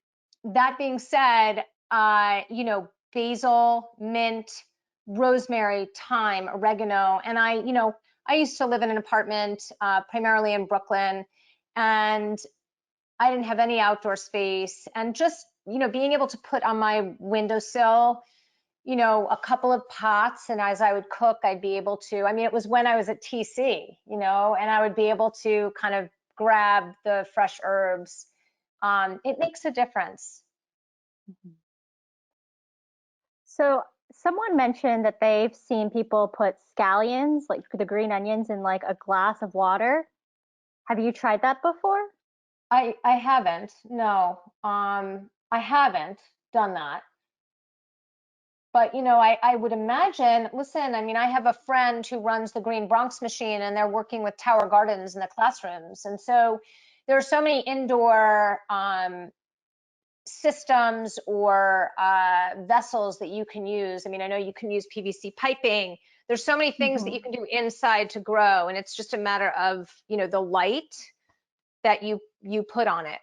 B: basil, mint, rosemary, thyme, oregano, and I used to live in an apartment primarily in Brooklyn, and I didn't have any outdoor space, and just being able to put on my windowsill a couple of pots, and as I would cook, I'd be able to, I mean, it was when I was at TC, and I would be able to kind of grab the fresh herbs. It makes a difference.
A: So someone mentioned that they've seen people put scallions, like the green onions, in like a glass of water. Have you tried that before?
B: I haven't. No. I haven't done that. But I would imagine, listen, I mean, I have a friend who runs the Green Bronx machine and they're working with Tower Gardens in the classrooms. And so there are so many indoor systems or vessels that you can use. I mean, I know you can use PVC piping. There's so many things that you can do inside to grow, and it's just a matter of, the light that you put on it.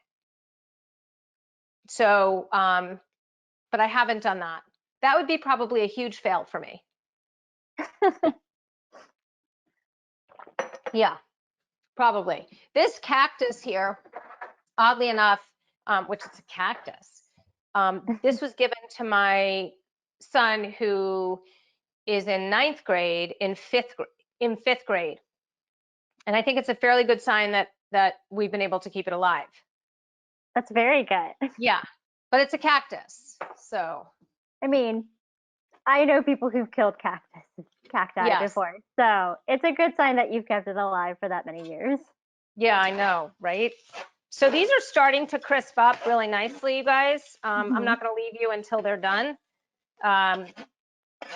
B: So, but I haven't done that. That would be probably a huge fail for me. Yeah, probably. This cactus here, oddly enough, which is a cactus, this was given to my son who is in ninth grade in fifth grade. And I think it's a fairly good sign that we've been able to keep it alive.
A: That's very good.
B: Yeah, but it's a cactus. So,
A: I mean, I know people who've killed cacti
B: yes.
A: before. So it's a good sign that you've kept it alive for that many years.
B: Yeah, I know, right? So these are starting to crisp up really nicely, you guys. I'm not going to leave you until they're done.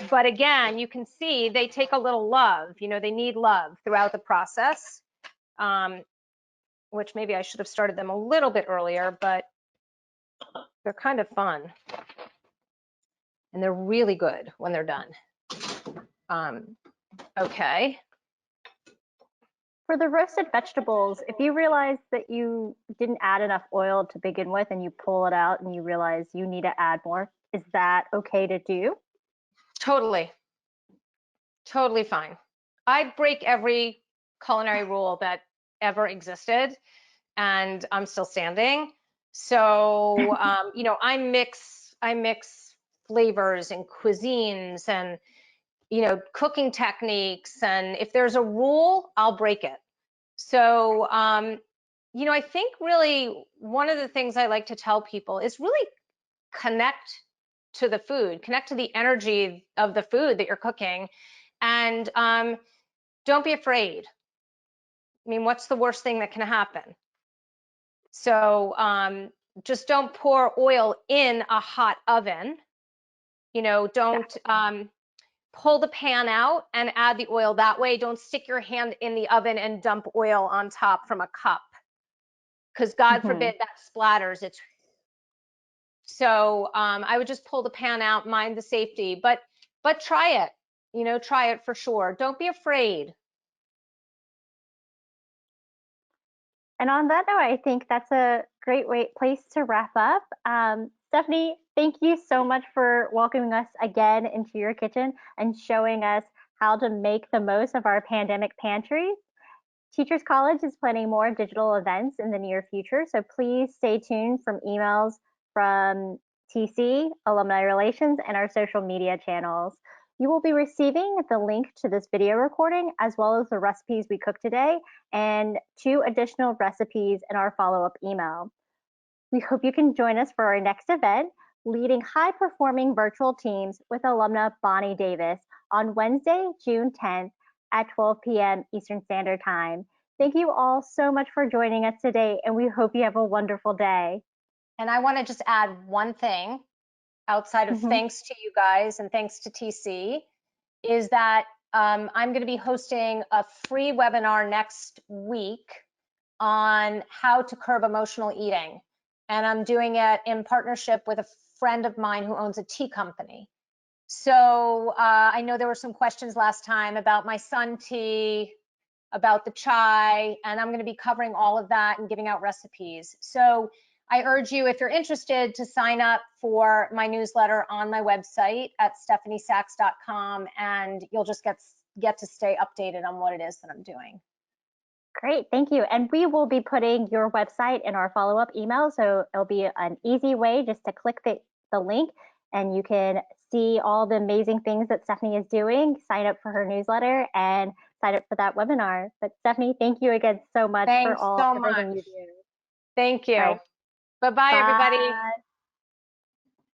B: But again, you can see they take a little love. They need love throughout the process, which maybe I should have started them a little bit earlier, but they're kind of fun. And they're really good when they're done. Okay.
A: For the roasted vegetables, if you realize that you didn't add enough oil to begin with and you pull it out and you realize you need to add more, is that okay to do?
B: Totally. Totally fine. I break every culinary rule that ever existed, and I'm still standing. So, I mix flavors and cuisines and, cooking techniques. And if there's a rule, I'll break it. So, I think really one of the things I like to tell people is really connect to the food, connect to the energy of the food that you're cooking, and don't be afraid. I mean, what's the worst thing that can happen? So just don't pour oil in a hot oven. Don't pull the pan out and add the oil that way. Don't stick your hand in the oven and dump oil on top from a cup, because God forbid that splatters. So I would just pull the pan out, mind the safety, but try it. Try it for sure. Don't be afraid.
A: And on that note, I think that's a great place to wrap up. Stefanie, thank you so much for welcoming us again into your kitchen and showing us how to make the most of our pandemic pantries. Teachers College is planning more digital events in the near future, so please stay tuned from emails from TC, Alumni Relations, and our social media channels. You will be receiving the link to this video recording as well as the recipes we cooked today and 2 additional recipes in our follow-up email. We hope you can join us for our next event, Leading High-Performing Virtual Teams with alumna Bonnie Davis on Wednesday, June 10th at 12 p.m. Eastern Standard Time. Thank you all so much for joining us today, and we hope you have a wonderful day.
B: And I want to just add one thing outside of thanks to you guys and thanks to TC, is that I'm going to be hosting a free webinar next week on how to curb emotional eating. And I'm doing it in partnership with a friend of mine who owns a tea company. So I know there were some questions last time about my sun tea, about the chai, and I'm going to be covering all of that and giving out recipes. So I urge you, if you're interested, to sign up for my newsletter on my website at stephaniesacks.com, and you'll just get to stay updated on what it is that I'm doing.
A: Great, thank you. And we will be putting your website in our follow-up email, so it'll be an easy way just to click the link and you can see all the amazing things that Stefanie is doing, sign up for her newsletter, and sign up for that webinar. But Stefanie, thank you again so much for everything you do.
B: Thank you.
A: Right.
B: Bye-bye, everybody.